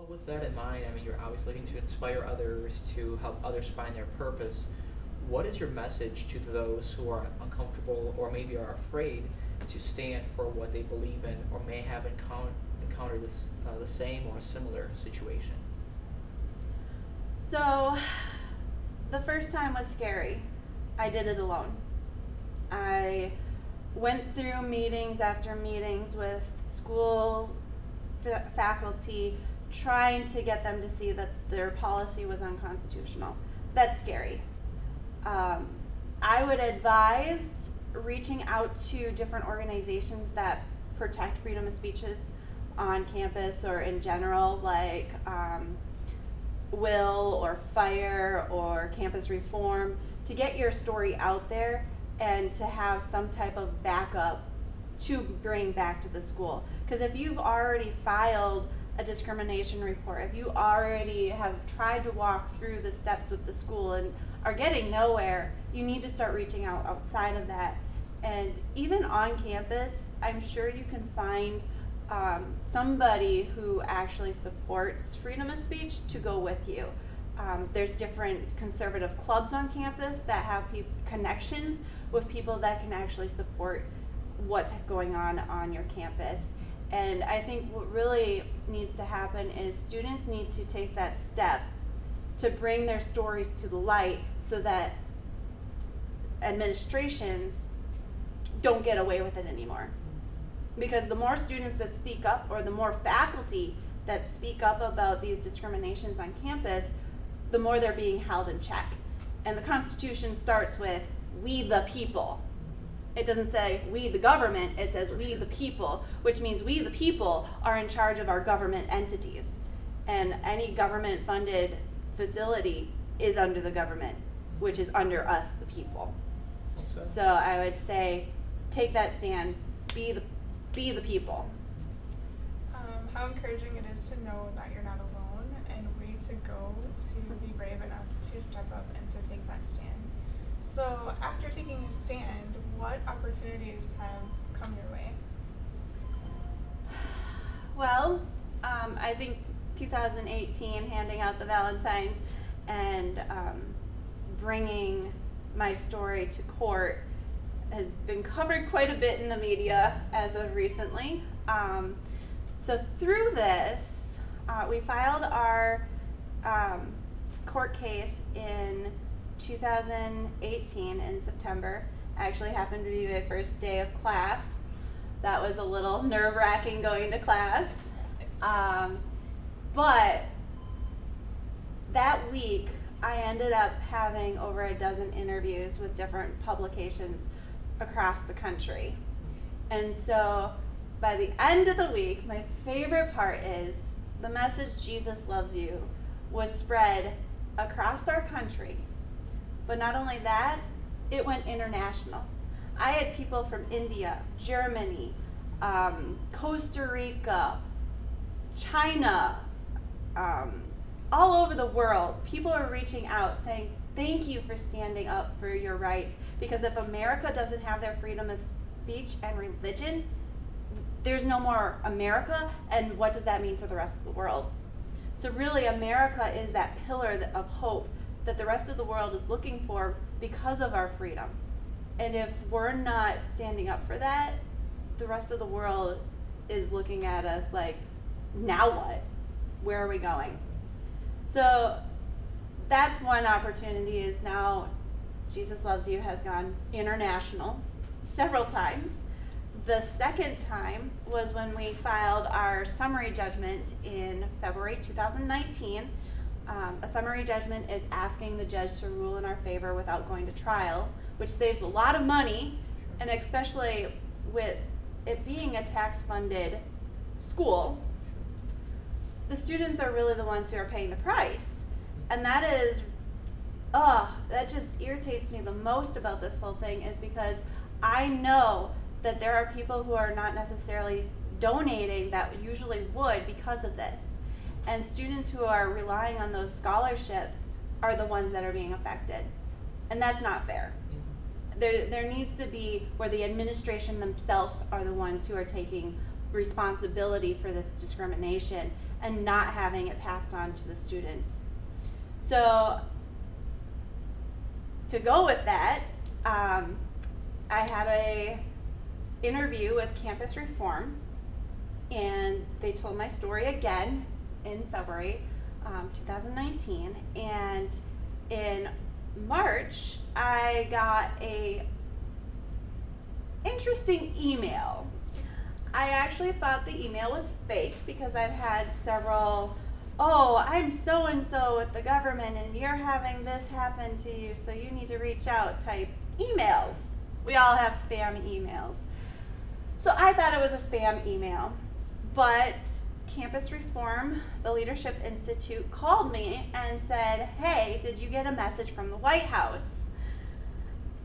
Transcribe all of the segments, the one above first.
With that in mind, I mean, you're always looking to inspire others, to help others find their purpose. What is your message to those who are uncomfortable or maybe are afraid to stand for what they believe in or may have encountered the same or a similar situation? So, the first time was scary. I did it alone. I went through meetings after meetings with school faculty, trying to get them to see that their policy was unconstitutional. That's scary. I would advise reaching out to different organizations that protect freedom of speeches on campus or in general, like Will or Fire or Campus Reform, to get your story out there and to have some type of backup to bring back to the school. Because if you've already filed a discrimination report, if you already have tried to walk through the steps with the school and are getting nowhere, you need to start reaching out outside of that. And even on campus, I'm sure you can find somebody who actually supports freedom of speech to go with you. There's different conservative clubs on campus that have connections with people that can actually support what's going on your campus. And I think what really needs to happen is students need to take that step to bring their stories to the light so that administrations don't get away with it anymore. Because the more students that speak up, or the more faculty that speak up about these discriminations on campus, the more they're being held in check. And the Constitution starts with, we the people. It doesn't say we the government, it says we the people, which means we the people are in charge of our government entities. And any government funded facility is under the government, which is under us, the people. So I would say, take that stand, be the people. How encouraging it is to know that you're not alone and ways to go to be brave enough to step up and to take that stand. So after taking a stand, what opportunities have come your way? Well, I think 2018, handing out the Valentines and bringing my story to court has been covered quite a bit in the media as of recently. So through this, we filed our court case in 2018 in September. Actually happened to be my first day of class. That was a little nerve-wracking going to class. But that week, I ended up having over a dozen interviews with different publications across the country. And so by the end of the week, my favorite part is the message Jesus loves you was spread across our country. But not only that, it went international. I had people from India, Germany, Costa Rica, China, all over the world. People are reaching out saying, thank you for standing up for your rights. Because if America doesn't have their freedom of speech and religion, there's no more America, and what does that mean for the rest of the world? So really, America is that pillar of hope that the rest of the world is looking for because of our freedom. And if we're not standing up for that, the rest of the world is looking at us like, now what? Where are we going? So that's one opportunity, is now Jesus Loves You has gone international several times. The second time was when we filed our summary judgment in February 2019. A summary judgment is asking the judge to rule in our favor without going to trial, which saves a lot of money, and especially with it being a tax-funded school, the students are really the ones who are paying the price. And that is, that just irritates me the most about this whole thing, is because I know that there are people who are not necessarily donating that usually would because of this. And students who are relying on those scholarships are the ones that are being affected. And that's not fair. There needs to be where the administration themselves are the ones who are taking responsibility for this discrimination and not having it passed on to the students. So to go with that, I had a interview with Campus Reform, and they told my story again in February 2019, and in March I got a interesting email. I actually thought the email was fake because I've had several, oh, I'm so and so with the government and you're having this happen to you, so you need to reach out type emails. We all have spam emails. So I thought it was a spam email, but Campus Reform, the Leadership Institute, called me and said, hey, did you get a message from the White House?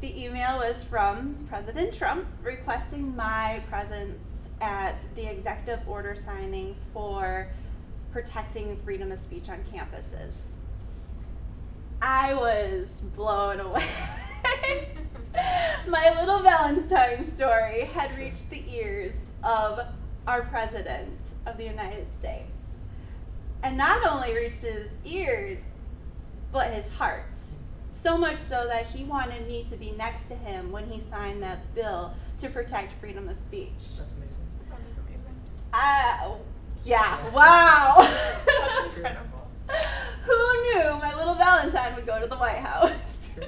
The email was from President Trump requesting my presence at the executive order signing for protecting freedom of speech on campuses. I was blown away. My little Valentine story had reached the ears of our President of the United States. And not only reached his ears, but his heart. So much so that he wanted me to be next to him when he signed that bill to protect freedom of speech. That's amazing. That is amazing. Yeah, wow. That's incredible. Who knew my little Valentine would go to the White House? Sure.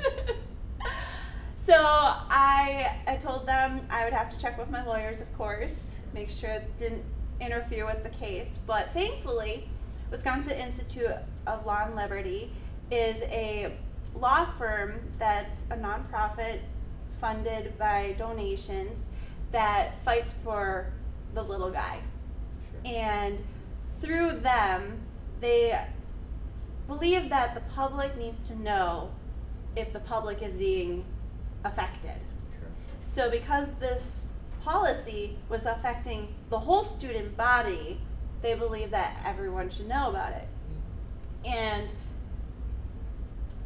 So I told them I would have to check with my lawyers, of course, make sure it didn't interfere with the case. But thankfully, Wisconsin Institute of Law and Liberty is a law firm that's a nonprofit funded by donations that fights for the little guy. Sure. And through them, they believe that the public needs to know if the public is being affected. Sure. So because this policy was affecting the whole student body, they believe that everyone should know about it. And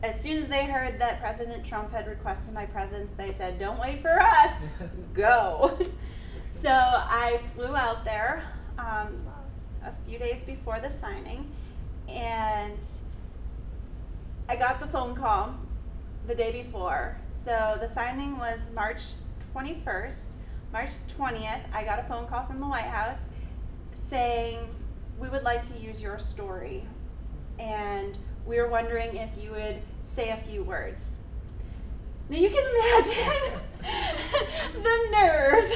as soon as they heard that President Trump had requested my presence, they said, don't wait for us, go. So I flew out there a few days before the signing, and I got the phone call the day before. So the signing was March 21st. March 20th, I got a phone call from the White House saying, we would like to use your story, and we were wondering if you would say a few words. Now you can imagine the nerves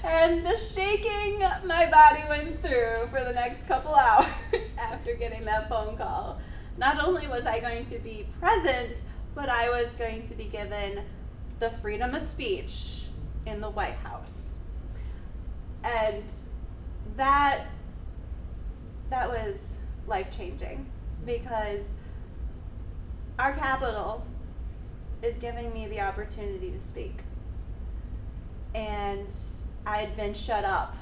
and the shaking my body went through for the next couple hours after getting that phone call. Not only was I going to be present, but I was going to be given the freedom of speech in the White House. And that was life-changing, because our Capitol is giving me the opportunity to speak. And I had been shut up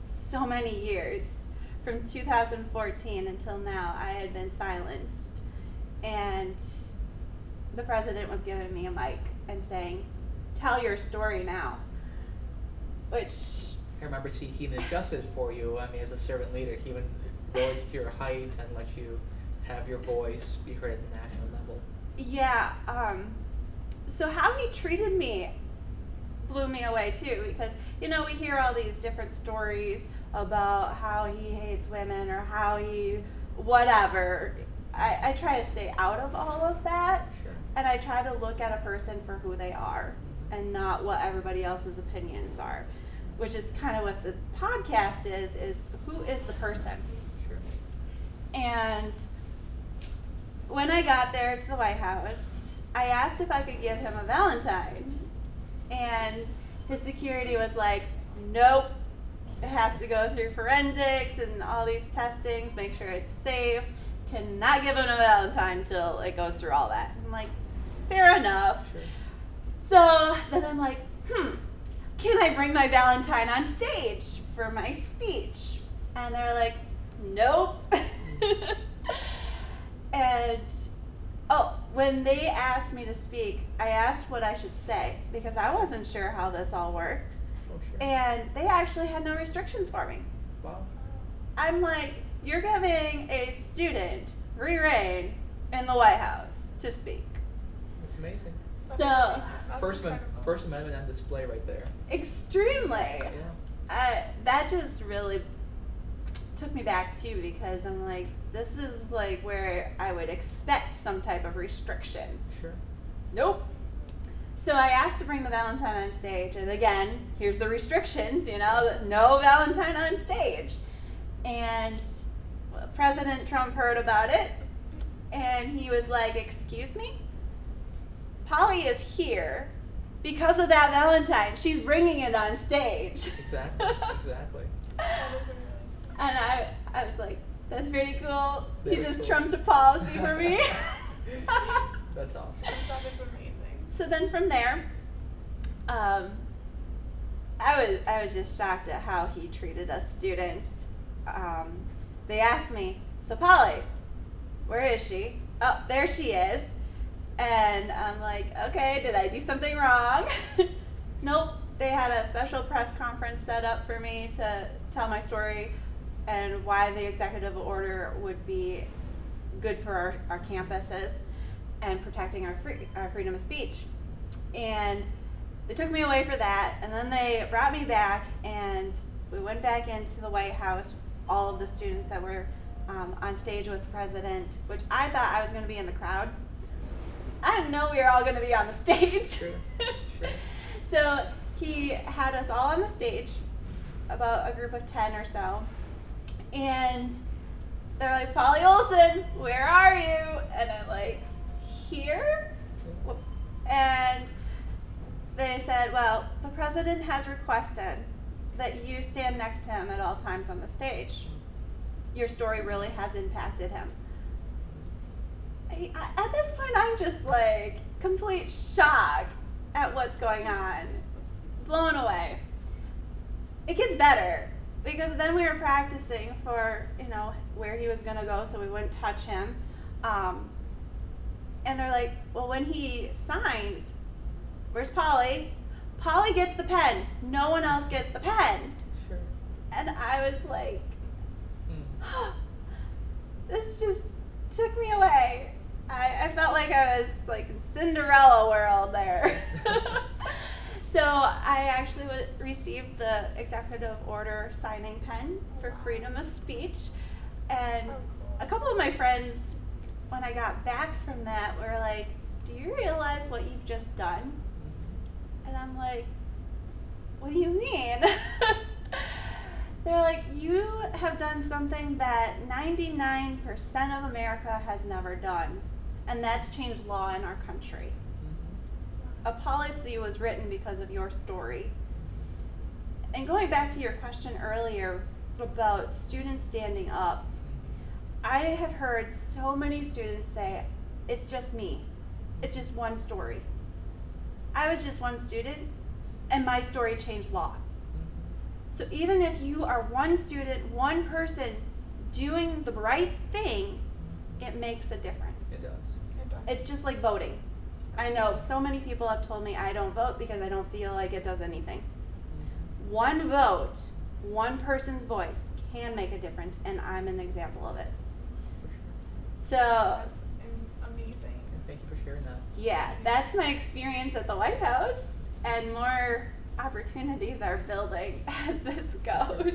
so many years. From 2014 until now, I had been silenced. And the president was giving me a mic and saying, tell your story now. Which I remember, he even adjusted for you. I mean, as a servant leader, he even rose to your height and let you have your voice be heard at the national level. yeah, so how he treated me blew me away too, because, you know, we hear all these different stories about how he hates women or how he whatever. I try to stay out of all of that. Sure. And I try to look at a person for who they are and not what everybody else's opinions are, which is kind of what the podcast is who is the person. Sure. And when I got there to the White House, I asked if I could give him a Valentine. And his security was like, nope, it has to go through forensics and all these testings, make sure it's safe. Cannot give him a Valentine until it goes through all that. I'm like, fair enough. Sure. So then I'm like, can I bring my Valentine on stage for my speech? And they're like, nope. And when they asked me to speak, I asked what I should say, because I wasn't sure how this all worked. Oh, sure. And they actually had no restrictions for me. Wow. I'm like, you're giving a student free reign in the White House to speak. It's amazing. That So- is amazing. That's First incredible. First Amendment on display right there. Extremely. Yeah. That just really took me back too, because I'm like, this is like where I would expect some type of restriction. Sure. Nope. So I asked to bring the Valentine on stage, and again, here's the restrictions, you know, no Valentine on stage. And President Trump heard about it, and he was like, excuse me? Polly is here because of that Valentine. She's bringing it on stage. Exactly. Exactly. That is amazing. And I was like, that's pretty cool. He Very just cool. trumped a policy for me. That's awesome. That is amazing. So then from there, I was just shocked at how he treated us students. They asked me, so Polly, where is she? Oh, there she is. And I'm like, okay, did I do something wrong? Nope. They had a special press conference set up for me to tell my story and why the executive order would be good for our campuses and protecting our freedom of speech. And they took me away for that, and then they brought me back, and we went back into the White House, all of the students that were on stage with the president, which I thought I was going to be in the crowd. I didn't know we were all going to be on the stage. Sure. Sure. So he had us all on the stage, about a group of 10 or so, and they're like, Polly Olson, where are you? And I'm like, here? And they said, well, the president has requested that you stand next to him at all times on the stage. Your story really has impacted him. At this point, I'm just like complete shock at what's going on, blown away. It gets better, because then we were practicing for, you know, where he was going to go so we wouldn't touch him. And they're like, well, when he signs, where's Polly? Polly gets the pen. No one else gets the pen. Sure. And I was like, this just took me away. I felt like I was like in Cinderella world there. So I actually received the executive order signing pen for freedom of speech. And Oh, cool. a couple of my friends, when I got back from that, were like, do you realize what you've just done? And I'm like, what do you mean? They're like, you have done something that 99% of America has never done, and that's changed law in our country. A policy was written because of your story. And going back to your question earlier about students standing up, I have heard so many students say, it's just me. It's just one story. I was just one student, and my story changed law. So even if you are one student, one person doing the right thing, it makes a difference. It does. It does. It's just like voting. I know so many people have told me I don't vote because I don't feel like it does anything. One vote, one person's voice can make a difference, and I'm an example of it. For sure. So That's amazing. And thank you for sharing that. yeah, that's my experience at the White House, and more opportunities are building as this goes.